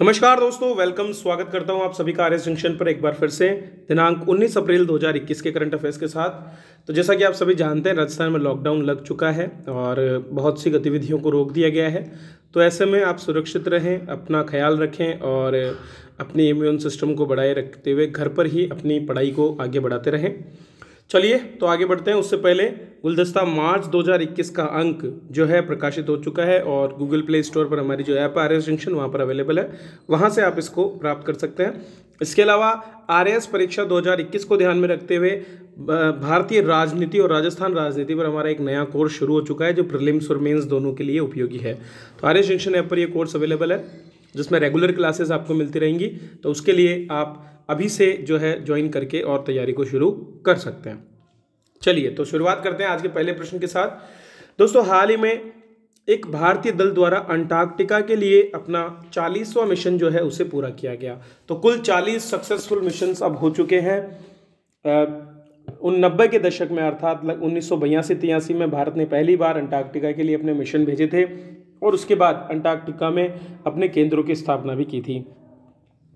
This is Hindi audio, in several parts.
नमस्कार दोस्तों, वेलकम। स्वागत करता हूं आप सभी का आरएस जंक्शन पर एक बार फिर से दिनांक 19 अप्रैल 2021 के करंट अफेयर्स के साथ। तो जैसा कि आप सभी जानते हैं, राजस्थान में लॉकडाउन लग चुका है और बहुत सी गतिविधियों को रोक दिया गया है। तो ऐसे में आप सुरक्षित रहें, अपना ख्याल रखें और अपनी इम्यून सिस्टम को बढ़ाए रखते हुए घर पर ही अपनी पढ़ाई को आगे बढ़ाते रहें। चलिए तो आगे बढ़ते हैं। उससे पहले गुलदस्ता मार्च 2021 का अंक जो है प्रकाशित हो चुका है और गूगल प्ले स्टोर पर हमारी जो ऐप है आरएस जंक्शन, वहाँ पर अवेलेबल है। वहाँ से आप इसको प्राप्त कर सकते हैं। इसके अलावा आरएस परीक्षा 2021 को ध्यान में रखते हुए भारतीय राजनीति और राजस्थान राजनीति पर हमारा एक नया कोर्स शुरू हो चुका है, जो प्रीलिम्स और मेंस दोनों के लिए उपयोगी है। तो आरएस जंक्शन ऐप पर यह कोर्स अवेलेबल है, जिसमें रेगुलर क्लासेस आपको मिलती रहेंगी। तो उसके लिए आप अभी से जो है ज्वाइन करके और तैयारी को शुरू कर सकते हैं। चलिए तो शुरुआत करते हैं आज के पहले प्रश्न के साथ। दोस्तों, हाल ही में एक भारतीय दल द्वारा अंटार्कटिका के लिए अपना 40वां मिशन जो है उसे पूरा किया गया। तो कुल 40 सक्सेसफुल मिशंस अब हो चुके हैं। 90 के दशक में अर्थात 1982-83 में भारत ने पहली बार अंटार्कटिका के लिए अपने मिशन भेजे थे और उसके बाद अंटार्कटिका में अपने केंद्रों की स्थापना भी की थी।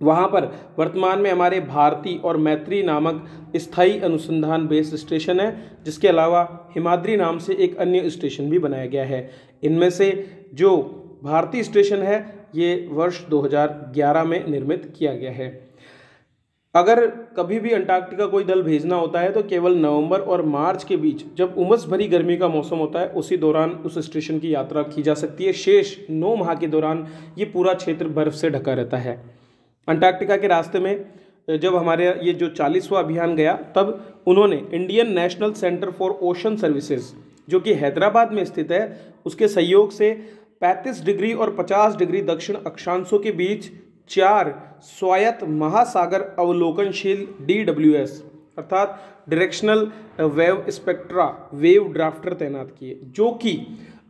वहाँ पर वर्तमान में हमारे भारती और मैत्री नामक स्थायी अनुसंधान बेस स्टेशन है, जिसके अलावा हिमाद्री नाम से एक अन्य स्टेशन भी बनाया गया है। इनमें से जो भारती स्टेशन है ये वर्ष 2011 में निर्मित किया गया है। अगर कभी भी अंटार्कटिका कोई दल भेजना होता है तो केवल नवंबर और मार्च के बीच, जब उमस भरी गर्मी का मौसम होता है, उसी दौरान उस स्टेशन की यात्रा की जा सकती है। शेष 9 माह के दौरान ये पूरा क्षेत्र बर्फ से ढका रहता है। अंटार्कटिका के रास्ते में जब हमारे ये जो 40वां अभियान गया, तब उन्होंने Indian national centre for ocean services, जो कि हैदराबाद में स्थित है, उसके सहयोग से 35 डिग्री और 50 डिग्री दक्षिण अक्षांशों के बीच 4 स्वायत्त महासागर अवलोकनशील DWS अर्थात directional wave spectra wave drafter तैनात किए, जो कि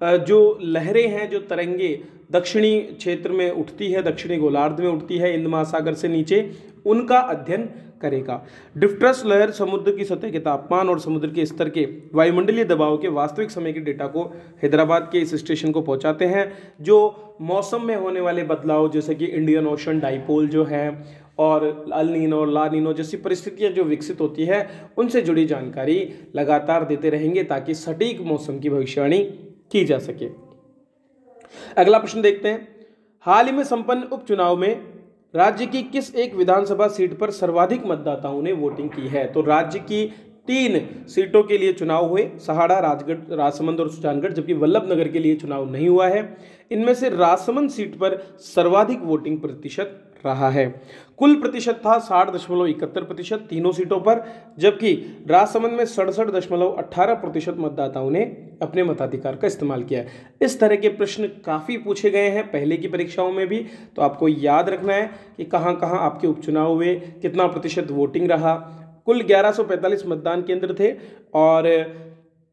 जो लहरें हैं, जो तरंगे दक्षिणी क्षेत्र में उठती है, दक्षिणी गोलार्ध में उठती है हिंद महासागर से नीचे, उनका अध्ययन करेगा। ड्रिफ्टर्स लहर समुद्र की सतह के तापमान और समुद्र के स्तर के वायुमंडलीय दबाव के वास्तविक समय के डेटा को हैदराबाद के इस स्टेशन को पहुंचाते हैं, जो मौसम में होने वाले बदलाव, जैसे कि इंडियन ओशन डाइपोल जो है और अल नीनो और ला नीनो जैसी परिस्थितियां जो विकसित होती है, उनसे जुड़ी जानकारी लगातार देते रहेंगे ताकि सटीक मौसम की भविष्यवाणी की जा सके। अगला प्रश्न देखते हैं। हाल ही में संपन्न उपचुनाव में राज्य की किस एक विधानसभा सीट पर सर्वाधिक मतदाताओं ने वोटिंग की है? तो राज्य की 3 सीटों के लिए चुनाव हुए, सहाड़ा, राजगढ़, राजसमंद और सुजानगढ़, जबकि वल्लभनगर के लिए चुनाव नहीं हुआ है। इनमें से राजसमंद सीट पर सर्वाधिक वोटिंग प्रतिशत रहा है। कुल प्रतिशत था 60.71% तीनों सीटों पर, जबकि राजसमंद में 67.18% मतदाताओं ने अपने मताधिकार का इस्तेमाल किया है। इस तरह के प्रश्न काफ़ी पूछे गए हैं पहले की परीक्षाओं में भी, तो आपको याद रखना है कि कहाँ कहाँ आपके उपचुनाव हुए, कितना प्रतिशत वोटिंग रहा। कुल 1145 मतदान केंद्र थे और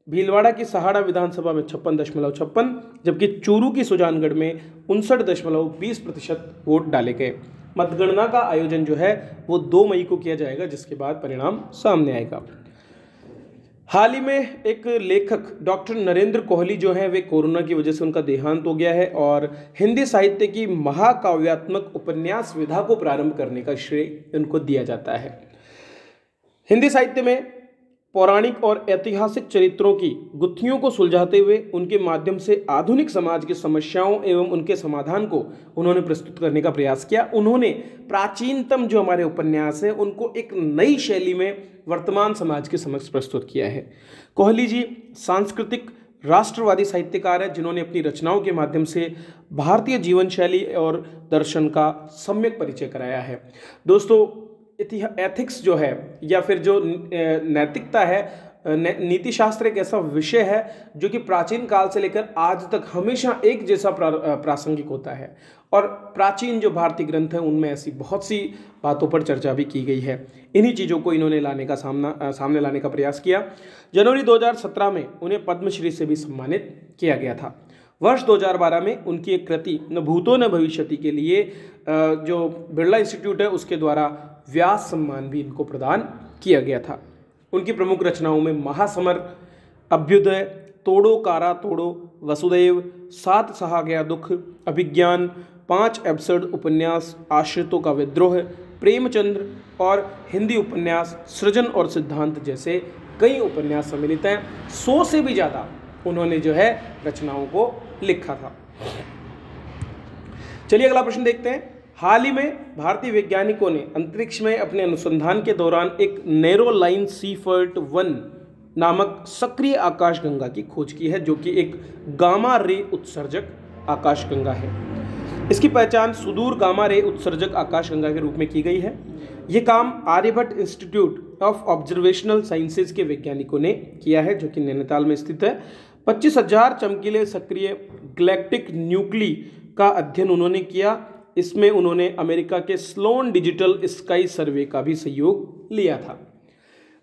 भीलवाड़ा की सहाड़ा विधानसभा में 56.56, जबकि चूरू की सुजानगढ़ में 59.20% वोट डाले गए। मतगणना का आयोजन जो है वो 2 मई को किया जाएगा, जिसके बाद परिणाम सामने आएगा। हाल ही में एक लेखक डॉक्टर नरेंद्र कोहली जो है, वे कोरोना की वजह से उनका देहांत हो गया है और हिंदी साहित्य की महाकाव्यात्मक उपन्यास विधा को प्रारंभ करने का श्रेय उनको दिया जाता है। हिंदी साहित्य में पौराणिक और ऐतिहासिक चरित्रों की गुत्थियों को सुलझाते हुए उनके माध्यम से आधुनिक समाज की समस्याओं एवं उनके समाधान को उन्होंने प्रस्तुत करने का प्रयास किया। उन्होंने प्राचीनतम जो हमारे उपन्यास हैं उनको एक नई शैली में वर्तमान समाज के समक्ष प्रस्तुत किया है। कोहली जी सांस्कृतिक राष्ट्रवादी साहित्यकार हैं, जिन्होंने अपनी रचनाओं के माध्यम से भारतीय जीवन शैली और दर्शन का सम्यक परिचय कराया है। दोस्तों, एथिक्स जो है या फिर जो नैतिकता है, नीति शास्त्र एक ऐसा विषय है जो कि प्राचीन काल से लेकर आज तक हमेशा एक जैसा प्रासंगिक होता है और प्राचीन जो भारतीय ग्रंथ हैं उनमें ऐसी बहुत सी बातों पर चर्चा भी की गई है। इन्हीं चीज़ों को इन्होंने सामने लाने का प्रयास किया। जनवरी 2017 में उन्हें पद्मश्री से भी सम्मानित किया गया था। वर्ष 2012 में उनकी एक कृति न भूतो न भविष्यति के लिए जो बिरला इंस्टीट्यूट है उसके द्वारा व्यास सम्मान भी इनको प्रदान किया गया था। उनकी प्रमुख रचनाओं में महासमर, अभ्युदय, तोड़ो कारा तोड़ो, वसुदेव, सात सहा गया दुख, अभिज्ञान, 5 एब्सर्ड उपन्यास, आश्रितों का विद्रोह, प्रेमचंद्र और हिंदी उपन्यास सृजन और सिद्धांत जैसे कई उपन्यास सम्मिलित हैं। 100 से भी ज़्यादा उन्होंने जो है रचनाओं को लिखा था। चलिए अगला प्रश्न देखते हैं। हाल ही में भारतीय वैज्ञानिकों ने अंतरिक्ष में अपने अनुसंधान के दौरान एक नैरो लाइन सीफर्ट 1 नामक सक्रिय आकाशगंगा की खोज की है, जो कि एक गामा रे उत्सर्जक आकाशगंगा है। इसकी पहचान सुदूर गामा रे उत्सर्जक आकाशगंगा के रूप में की गई है। यह काम Aryabhatta institute of observational sciences के वैज्ञानिकों ने किया है, जो कि नैनीताल में स्थित है। 25,000 चमकीले सक्रिय गैलेक्टिक न्यूक्ली का अध्ययन उन्होंने किया। इसमें उन्होंने अमेरिका के स्लोन डिजिटल स्काई सर्वे का भी सहयोग लिया था।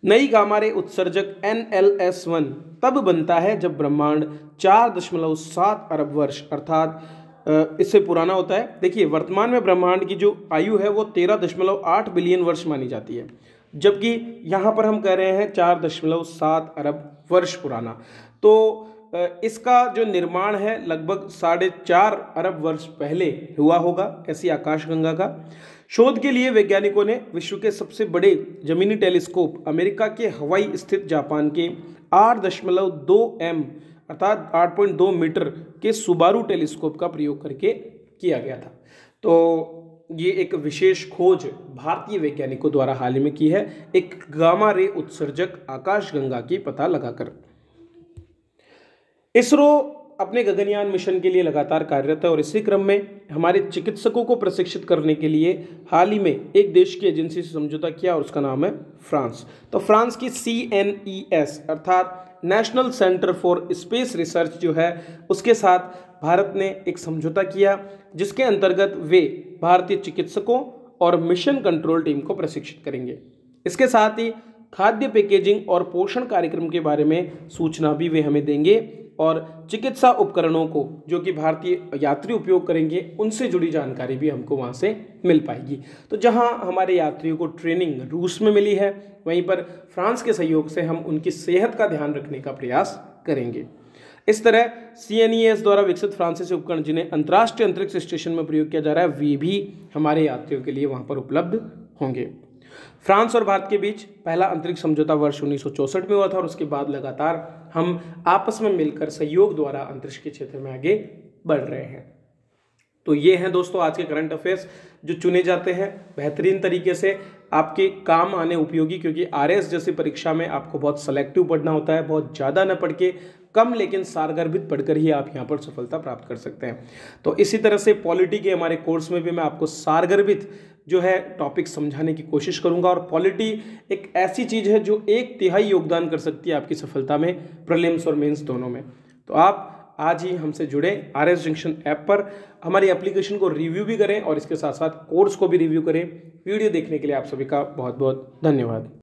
नई गामा रे उत्सर्जक NLS-1 तब बनता है जब ब्रह्मांड 4.7 अरब वर्ष अर्थात इससे पुराना होता है। देखिए, वर्तमान में ब्रह्मांड की जो आयु है वो 13.8 बिलियन वर्ष मानी जाती है, जबकि यहाँ पर हम कह रहे हैं 4.7 अरब वर्ष पुराना। तो इसका जो निर्माण है लगभग 4.5 अरब वर्ष पहले हुआ होगा ऐसी आकाशगंगा का। शोध के लिए वैज्ञानिकों ने विश्व के सबसे बड़े जमीनी टेलीस्कोप अमेरिका के हवाई स्थित जापान के 8.2 m अर्थात 8.2 मीटर के सुबारू टेलीस्कोप का प्रयोग करके किया गया था। तो ये एक विशेष खोज भारतीय वैज्ञानिकों द्वारा हाल ही में की है, एक गामा रे उत्सर्जक आकाशगंगा की पता लगाकर। इसरो अपने गगनयान मिशन के लिए लगातार कार्यरत है और इसी क्रम में हमारे चिकित्सकों को प्रशिक्षित करने के लिए हाल ही में एक देश की एजेंसी से समझौता किया और उसका नाम है फ्रांस। तो फ्रांस की CNES अर्थात national centre for space research जो है उसके साथ भारत ने एक समझौता किया, जिसके अंतर्गत वे भारतीय चिकित्सकों और मिशन कंट्रोल टीम को प्रशिक्षित करेंगे। इसके साथ ही खाद्य पैकेजिंग और पोषण कार्यक्रम के बारे में सूचना भी वे हमें देंगे और चिकित्सा उपकरणों को जो कि भारतीय यात्री उपयोग करेंगे उनसे जुड़ी जानकारी भी हमको वहाँ से मिल पाएगी। तो जहाँ हमारे यात्रियों को ट्रेनिंग रूस में मिली है, वहीं पर फ्रांस के सहयोग से हम उनकी सेहत का ध्यान रखने का प्रयास करेंगे। इस तरह CNES द्वारा विकसित फ्रांसीसी उपकरण जिन्हें अंतर्राष्ट्रीय अंतरिक्ष स्टेशन में प्रयोग किया जा रहा है, वे भी हमारे यात्रियों के लिए वहाँ पर उपलब्ध होंगे। फ्रांस और भारत के बीच पहला अंतरिक्ष समझौता वर्ष 1964 में हुआ था और उसके बाद लगातार हम आपस में मिलकर सहयोग द्वारा अंतरिक्ष के क्षेत्र में आगे बढ़ रहे हैं। तो ये हैं दोस्तों आज के करंट अफेयर्स जो चुने जाते हैं बेहतरीन तरीके से आपके काम आने उपयोगी, क्योंकि RS जैसी परीक्षा में आपको बहुत सेलेक्टिव पढ़ना होता है, बहुत ज़्यादा न पढ़ के कम लेकिन सारगर्भित पढ़कर ही आप यहाँ पर सफलता प्राप्त कर सकते हैं। तो इसी तरह से पॉलिटी के हमारे कोर्स में भी मैं आपको सारगर्भित जो है टॉपिक समझाने की कोशिश करूंगा। और पॉलिटी एक ऐसी चीज़ है जो 1/3 योगदान कर सकती है आपकी सफलता में, प्रीलिम्स और मेंस दोनों में। तो आप आज ही हमसे जुड़े RS जंक्शन ऐप पर, हमारी एप्लीकेशन को रिव्यू भी करें और इसके साथ साथ कोर्स को भी रिव्यू करें। वीडियो देखने के लिए आप सभी का बहुत बहुत धन्यवाद।